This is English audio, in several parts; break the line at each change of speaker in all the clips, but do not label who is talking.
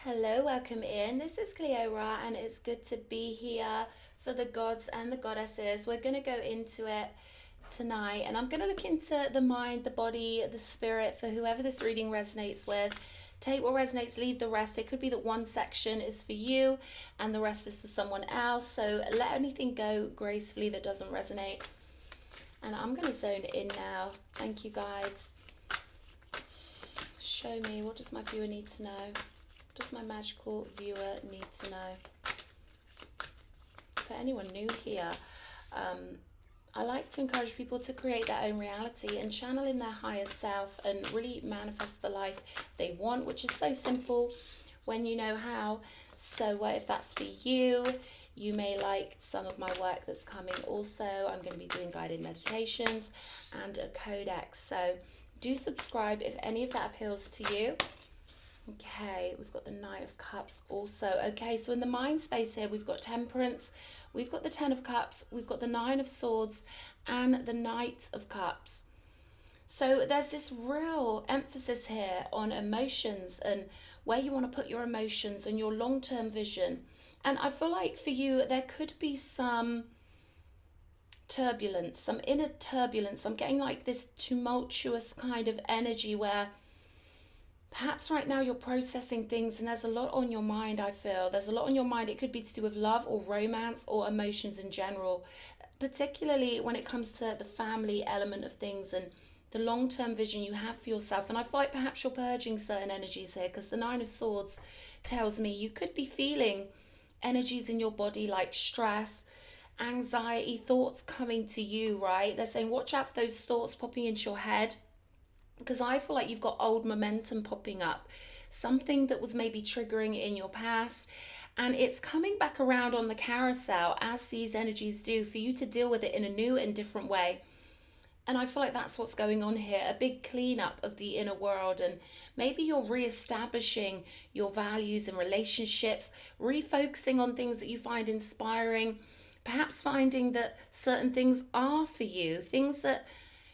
Hello, welcome in. This is Cleora, and it's good to be here for the gods and the goddesses. We're going to go into it tonight, and I'm going to look into the mind, the body, the spirit for whoever this reading resonates with. Take what resonates, leave the rest. It could be that one section is for you and the rest is for someone else. So let anything go gracefully that doesn't resonate. And I'm going to zone in now. Thank you, guides. Show me, what does my viewer need to know? Does my magical viewer need to know? For anyone new here, I like to encourage people to create their own reality and channel in their higher self and really manifest the life they want, which is so simple when you know how. So if that's for you, you may like some of my work that's coming also. I'm going to be doing guided meditations and a codex. So do subscribe if any of that appeals to you. Okay, we've got the Knight of Cups also. Okay, so in the mind space here, we've got Temperance, we've got the Ten of Cups, we've got the Nine of Swords, and the Knight of Cups. So there's this real emphasis here on emotions and where you want to put your emotions and your long-term vision. And I feel like for you, there could be some turbulence, some inner turbulence. I'm getting like this tumultuous kind of energy where perhaps right now you're processing things and there's a lot on your mind. I feel there's a lot on your mind. It could be to do with love or romance or emotions in general, particularly when it comes to the family element of things and the long-term vision you have for yourself. And I feel like perhaps you're purging certain energies here, because the Nine of Swords tells me you could be feeling energies in your body like stress, anxiety, thoughts coming to you, right? They're saying watch out for those thoughts popping into your head, because I feel like you've got old momentum popping up, something that was maybe triggering in your past, and it's coming back around on the carousel as these energies do for you to deal with it in a new and different way. And I feel like that's what's going on here, a big cleanup of the inner world. And maybe you're re-establishing your values and relationships, refocusing on things that you find inspiring, perhaps finding that certain things are for you, things that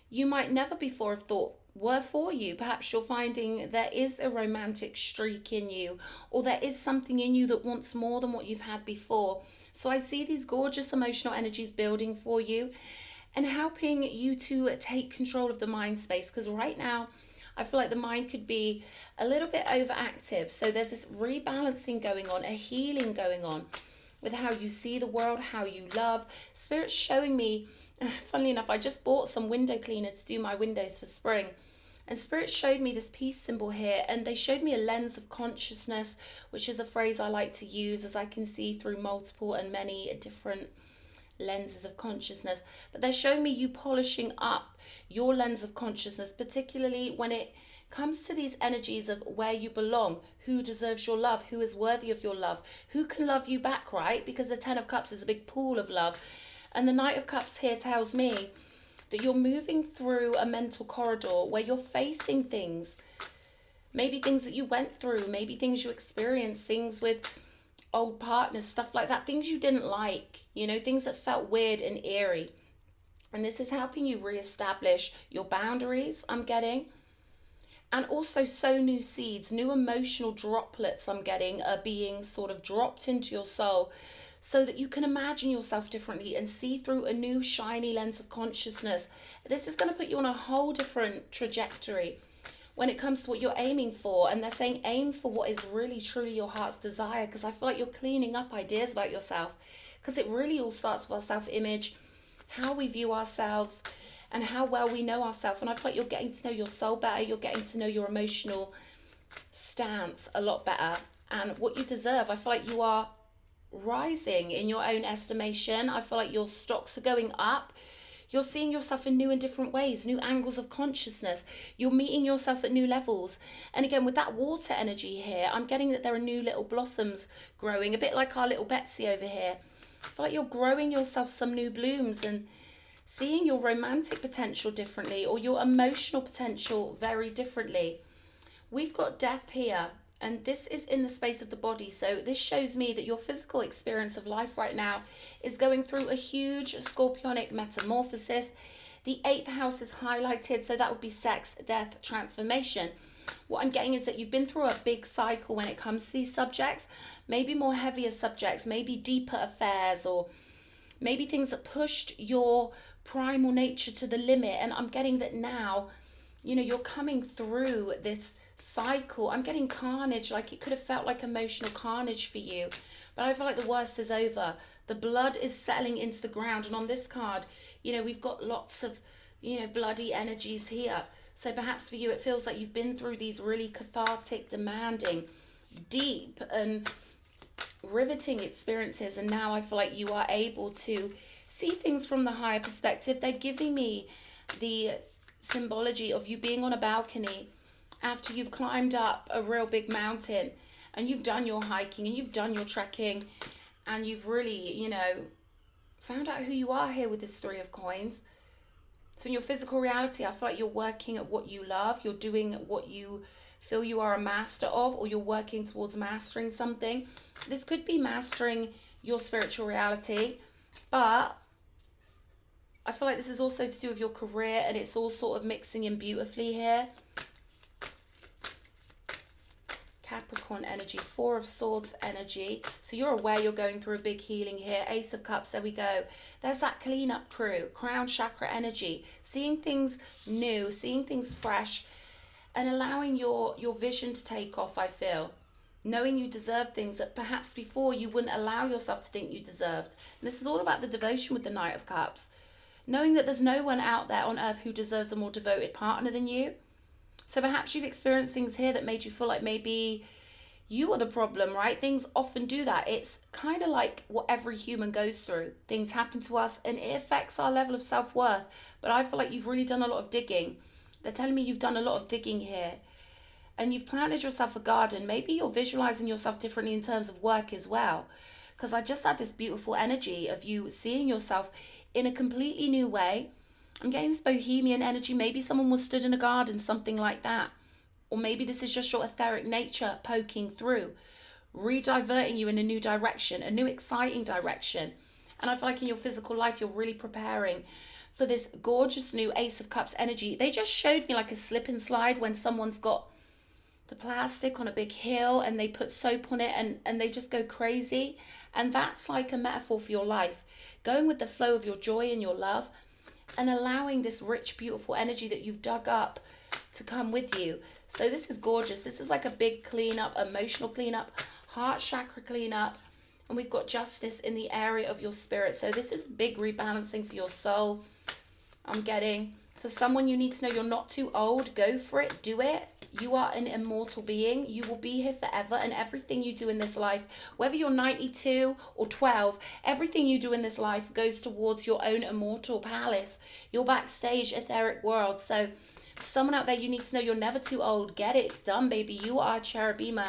you might never before have thought were for you. Perhaps you're finding there is a romantic streak in you, or there is something in you that wants more than what you've had before. So I see these gorgeous emotional energies building for you and helping you to take control of the mind space, because right now I feel like the mind could be a little bit overactive. So there's this rebalancing going on, a healing going on with how you see the world, how you love. Spirit's showing me, funnily enough, I just bought some window cleaner to do my windows for spring. And Spirit showed me this peace symbol here, and they showed me a lens of consciousness, which is a phrase I like to use as I can see through multiple and many different lenses of consciousness. But they're showing me you polishing up your lens of consciousness, particularly when it comes to these energies of where you belong, who deserves your love, who is worthy of your love, who can love you back, right? Because the Ten of Cups is a big pool of love. And the Knight of Cups here tells me that you're moving through a mental corridor where you're facing things, maybe things that you went through, maybe things you experienced, things with old partners, stuff like that, things you didn't like, you know, things that felt weird and eerie. And this is helping you reestablish your boundaries, I'm getting. And also sow new seeds, new emotional droplets I'm getting are being sort of dropped into your soul so that you can imagine yourself differently and see through a new shiny lens of consciousness. This is going to put you on a whole different trajectory when it comes to what you're aiming for. And they're saying aim for what is really truly your heart's desire, because I feel like you're cleaning up ideas about yourself, because it really all starts with our self-image, how we view ourselves and how well we know ourselves. And I feel like you're getting to know your soul better, you're getting to know your emotional stance a lot better and what you deserve. I feel like you are rising in your own estimation. I feel like your stocks are going up. You're seeing yourself in new and different ways, new angles of consciousness. You're meeting yourself at new levels. And again, with that water energy here, I'm getting that there are new little blossoms growing, a bit like our little Betsy over here. I feel like you're growing yourself some new blooms and seeing your romantic potential differently, or your emotional potential very differently. We've got death here, and this is in the space of the body. So this shows me that your physical experience of life right now is going through a huge scorpionic metamorphosis. The 8th house is highlighted, so that would be sex, death, transformation. What I'm getting is that you've been through a big cycle when it comes to these subjects, maybe more heavier subjects, maybe deeper affairs, or maybe things that pushed your primal nature to the limit. And I'm getting that now, you're coming through this cycle. I'm getting carnage, like it could have felt like emotional carnage for you, but I feel like the worst is over. The blood is settling into the ground. And on this card, we've got lots of, bloody energies here. So perhaps for you, it feels like you've been through these really cathartic, demanding, deep and riveting experiences. And now I feel like you are able to see things from the higher perspective. They're giving me the symbology of you being on a balcony after you've climbed up a real big mountain and you've done your hiking and you've done your trekking and you've really, found out who you are here with this Three of Coins. So in your physical reality, I feel like you're working at what you love. You're doing what you feel you are a master of, or you're working towards mastering something. This could be mastering your spiritual reality, but I feel like this is also to do with your career, and it's all sort of mixing in beautifully here. Capricorn energy, Four of Swords energy. So you're aware you're going through a big healing here. Ace of Cups, there we go. There's that cleanup crew, crown chakra energy, seeing things new, seeing things fresh, and allowing your vision to take off, I feel. Knowing you deserve things that perhaps before you wouldn't allow yourself to think you deserved. And this is all about the devotion with the Knight of Cups. Knowing that there's no one out there on earth who deserves a more devoted partner than you. So perhaps you've experienced things here that made you feel like maybe you are the problem, right? Things often do that. It's kind of like what every human goes through. Things happen to us and it affects our level of self-worth. But I feel like you've really done a lot of digging. They're telling me you've done a lot of digging here. And you've planted yourself a garden. Maybe you're visualizing yourself differently in terms of work as well. Because I just had this beautiful energy of you seeing yourself in a completely new way. I'm getting this bohemian energy. Maybe someone was stood in a garden, something like that. Or maybe this is just your etheric nature poking through, re-diverting you in a new direction, a new exciting direction. And I feel like in your physical life, you're really preparing for this gorgeous new Ace of Cups energy. They just showed me like a slip and slide when someone's got the plastic on a big hill and they put soap on it and they just go crazy. And that's like a metaphor for your life. Going with the flow of your joy and your love and allowing this rich, beautiful energy that you've dug up to come with you. So this is gorgeous. This is like a big cleanup, emotional cleanup, heart chakra cleanup. And we've got justice in the area of your spirit. So this is a big rebalancing for your soul. I'm getting, for someone, you need to know you're not too old. Go for it. Do it. You are an immortal being. You will be here forever. And everything you do in this life, whether you're 92 or 12, everything you do in this life goes towards your own immortal palace, your backstage etheric world. So for someone out there, you need to know you're never too old. Get it done, baby. You are a cherubima.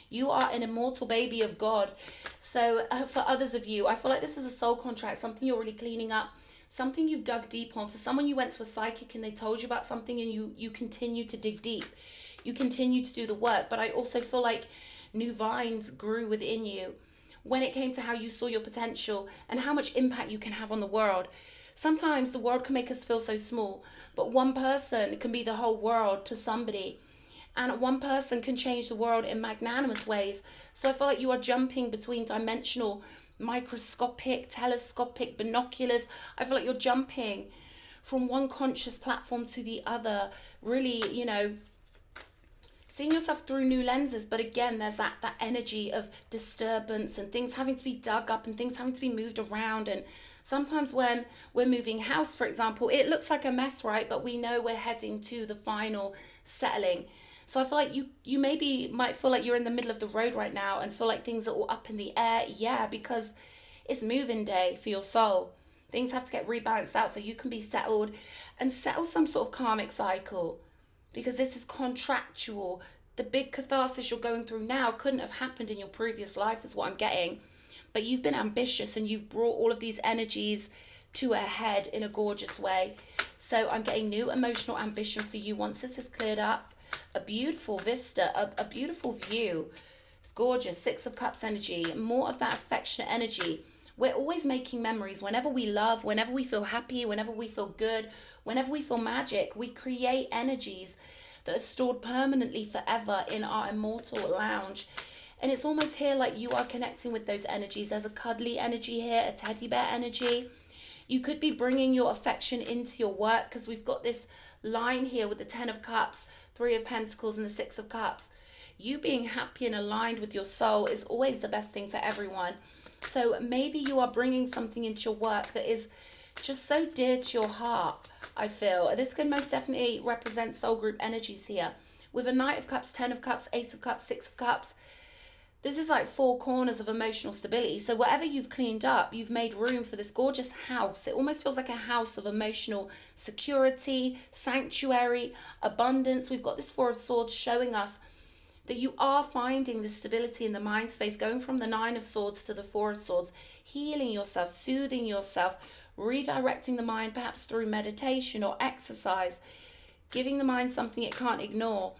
You are an immortal baby of God. So for others of you, I feel like this is a soul contract, something you're really cleaning up, something you've dug deep on. For someone, you went to a psychic and they told you about something and you continue to dig deep. You continue to do the work. But I also feel like new vines grew within you when it came to how you saw your potential and how much impact you can have on the world. Sometimes the world can make us feel so small, but one person can be the whole world to somebody. And one person can change the world in magnanimous ways. So I feel like you are jumping between dimensional, microscopic, telescopic, binoculars. I feel like you're jumping from one conscious platform to the other, really, seeing yourself through new lenses. But again, there's that energy of disturbance and things having to be dug up and things having to be moved around. And sometimes when we're moving house, for example, it looks like a mess, right? But we know we're heading to the final settling. So I feel like you might feel like you're in the middle of the road right now and feel like things are all up in the air. Yeah, because it's moving day for your soul. Things have to get rebalanced out so you can be settled and settle some sort of karmic cycle. Because this is contractual. The big catharsis you're going through now couldn't have happened in your previous life, is what I'm getting. But you've been ambitious and you've brought all of these energies to a head in a gorgeous way. So I'm getting new emotional ambition for you once this is cleared up. A beautiful vista, a beautiful view. It's gorgeous. Six of Cups energy, more of that affectionate energy. We're always making memories. Whenever we love, whenever we feel happy, whenever we feel good, whenever we feel magic, we create energies that are stored permanently forever in our immortal lounge. And it's almost here like you are connecting with those energies. There's a cuddly energy here, a teddy bear energy. You could be bringing your affection into your work, because we've got this line here with the 10 of Cups, 3 of Pentacles, and the 6 of Cups. You being happy and aligned with your soul is always the best thing for everyone. So maybe you are bringing something into your work that is just so dear to your heart, I feel. This can most definitely represent soul group energies here. With a Knight of Cups, 10 of Cups, Ace of Cups, 6 of Cups. This is like 4 corners of emotional stability. So whatever you've cleaned up, you've made room for this gorgeous house. It almost feels like a house of emotional security, sanctuary, abundance. We've got this 4 of Swords showing us that you are finding the stability in the mind space, going from the 9 of Swords to the 4 of Swords, healing yourself, soothing yourself, redirecting the mind perhaps through meditation or exercise, giving the mind something it can't ignore.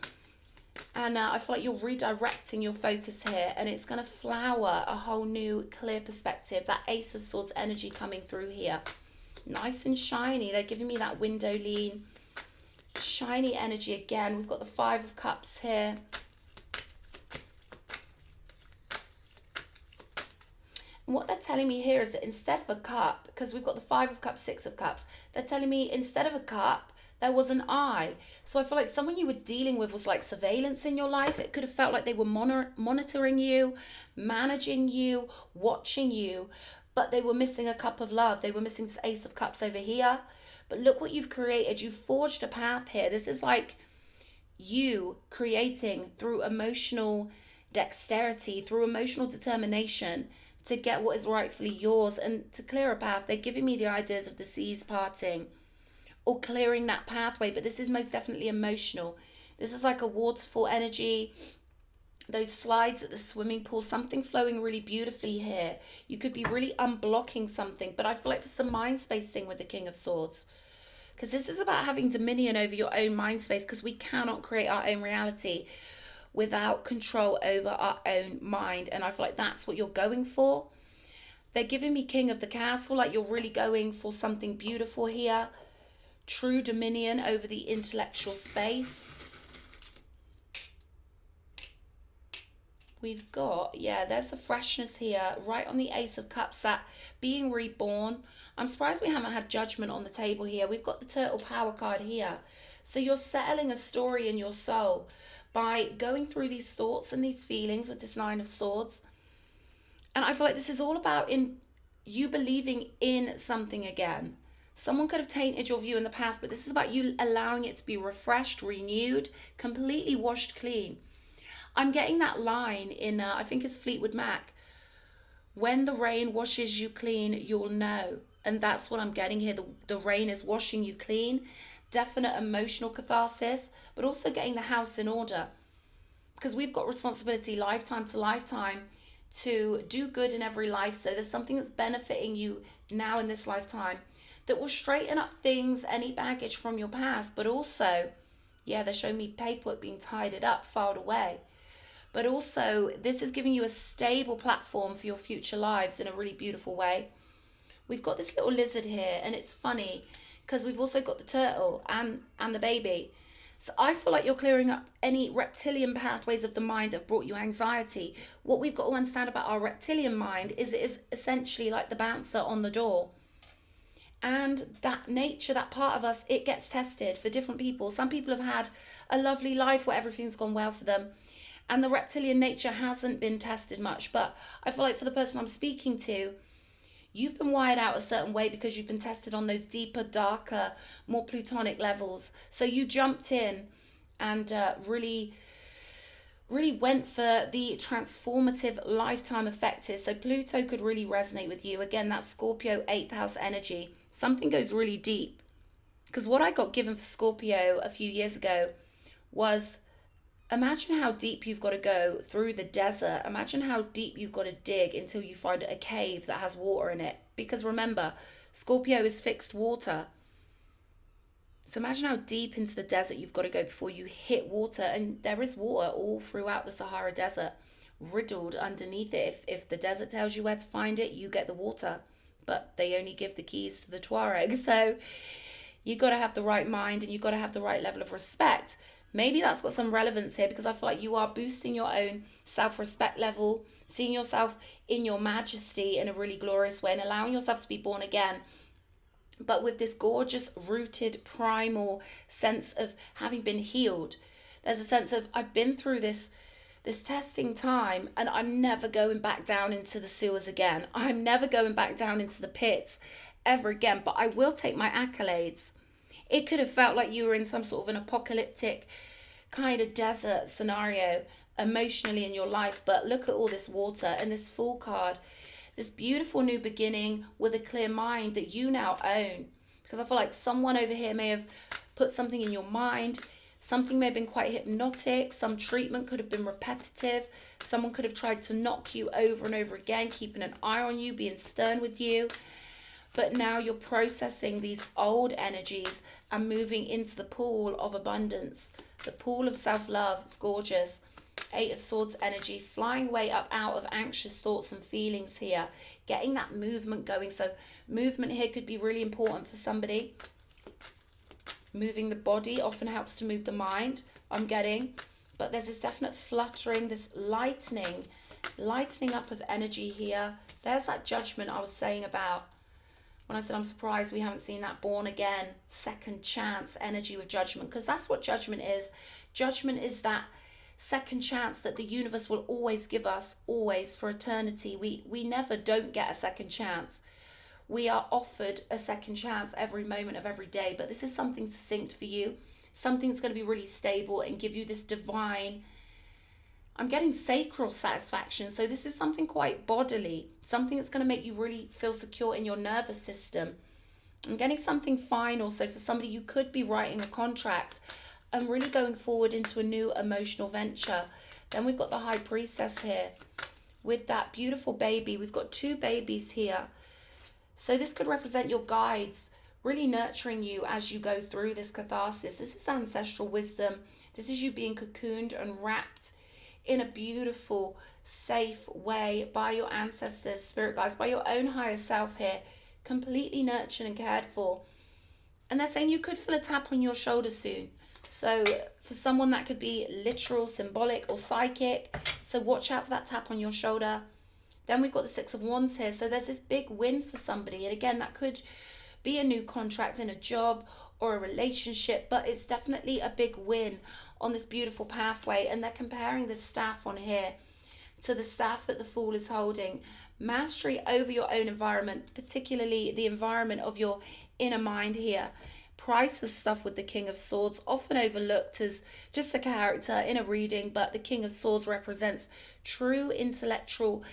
And I feel like you're redirecting your focus here, and it's going to flower a whole new clear perspective. That Ace of Swords energy coming through here. Nice and shiny. They're giving me that window lean. Shiny energy again. We've got the 5 of Cups here. And what they're telling me here is that instead of a cup, because we've got the 5 of Cups, 6 of Cups, they're telling me instead of a cup, there was an eye. So I feel like someone you were dealing with was like surveillance in your life. It could have felt like they were monitoring you, managing you, watching you, but they were missing a cup of love. They were missing this Ace of Cups over here. But look what you've created. You forged a path here. This is like you creating through emotional dexterity, through emotional determination to get what is rightfully yours and to clear a path. They're giving me the ideas of the seas parting, or clearing that pathway, but this is most definitely emotional. This is like a waterfall energy, those slides at the swimming pool, something flowing really beautifully here. You could be really unblocking something, but I feel like this is a mind space thing with the King of Swords, because this is about having dominion over your own mind space, because we cannot create our own reality without control over our own mind. And I feel like that's what you're going for. They're giving me King of the Castle, like you're really going for something beautiful here. True dominion over the intellectual space. We've got, yeah, there's the freshness here, right on the Ace of Cups, that being reborn. I'm surprised we haven't had Judgment on the table here. We've got the Turtle Power card here. So you're settling a story in your soul by going through these thoughts and these feelings with this 9 of Swords. And I feel like this is all about in you believing in something again. Someone could have tainted your view in the past, but this is about you allowing it to be refreshed, renewed, completely washed clean. I'm getting that line in, I think it's Fleetwood Mac. When the rain washes you clean, you'll know. And that's what I'm getting here. The rain is washing you clean. Definite emotional catharsis, but also getting the house in order. Because we've got responsibility lifetime to lifetime to do good in every life. So there's something that's benefiting you now in this lifetime that will straighten up things, any baggage from your past, but also, yeah, they're showing me paperwork being tidied up, filed away. But also, this is giving you a stable platform for your future lives in a really beautiful way. We've got this little lizard here, and it's funny because we've also got the turtle and the baby. So I feel like you're clearing up any reptilian pathways of the mind that have brought you anxiety. What we've got to understand about our reptilian mind is it is essentially like the bouncer on the door. And that nature, that part of us, it gets tested for different people. Some people have had a lovely life where everything's gone well for them, and the reptilian nature hasn't been tested much. But I feel like for the person I'm speaking to, you've been wired out a certain way because you've been tested on those deeper, darker, more plutonic levels. So you jumped in and really went for the transformative lifetime effects. So Pluto could really resonate with you. Again, that Scorpio 8th house energy. Something goes really deep. Because what I got given for Scorpio a few years ago was, imagine how deep you've got to go through the desert. Imagine how deep you've got to dig until you find a cave that has water in it. Because remember, Scorpio is fixed water. So imagine how deep into the desert you've got to go before you hit water. And there is water all throughout the Sahara Desert, riddled underneath it. If the desert tells you where to find it, you get the water. But they only give the keys to the Tuareg. So you've got to have the right mind and you've got to have the right level of respect. Maybe that's got some relevance here, because I feel like you are boosting your own self-respect level, seeing yourself in your majesty in a really glorious way, and allowing yourself to be born again, but with this gorgeous rooted primal sense of having been healed. There's a sense of, I've been through this testing time, and I'm never going back down into the sewers again. I'm never going back down into the pits ever again, but I will take my accolades. It could have felt like you were in some sort of an apocalyptic kind of desert scenario emotionally in your life, but look at all this water and this Fool card, this beautiful new beginning with a clear mind that you now own. Because I feel like someone over here may have put something in your mind. Something may have been quite hypnotic. Some treatment could have been repetitive. Someone could have tried to knock you over and over again, keeping an eye on you, being stern with you. But now you're processing these old energies and moving into the pool of abundance, the pool of self-love. It's gorgeous. 8 of Swords energy, flying way up out of anxious thoughts and feelings here, getting that movement going. So movement here could be really important for somebody. Moving the body often helps to move the mind, I'm getting. But there's this definite fluttering, this lightening up of energy here. There's that judgment I was saying about when I said I'm surprised we haven't seen that born again, second chance energy with judgment. Because that's what judgment is. Judgment is that second chance that the universe will always give us, always, for eternity. We never don't get a second chance. We are offered a second chance every moment of every day. But this is something succinct for you, something that's going to be really stable and give you this divine, I'm getting sacral satisfaction. So this is something quite bodily, something that's going to make you really feel secure in your nervous system. I'm getting something fine also for somebody. You could be writing a contract and really going forward into a new emotional venture. Then we've got the High Priestess here with that beautiful baby. We've got 2 babies here. So this could represent your guides really nurturing you as you go through this catharsis. This is ancestral wisdom. This is you being cocooned and wrapped in a beautiful, safe way by your ancestors, spirit guides, by your own higher self here, completely nurtured and cared for. And they're saying you could feel a tap on your shoulder soon. So for someone that could be literal, symbolic, or psychic. So watch out for that tap on your shoulder. Then we've got the 6 of Wands here. So there's this big win for somebody. And again, that could be a new contract in a job or a relationship, but it's definitely a big win on this beautiful pathway. And they're comparing the staff on here to the staff that the Fool is holding. Mastery over your own environment, particularly the environment of your inner mind here. Priceless stuff with the King of Swords, often overlooked as just a character in a reading, but the King of Swords represents true intellectual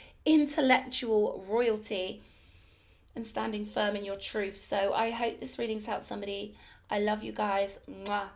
royalty and standing firm in your truth. So I hope this reading's helped somebody. I love you guys. Mwah.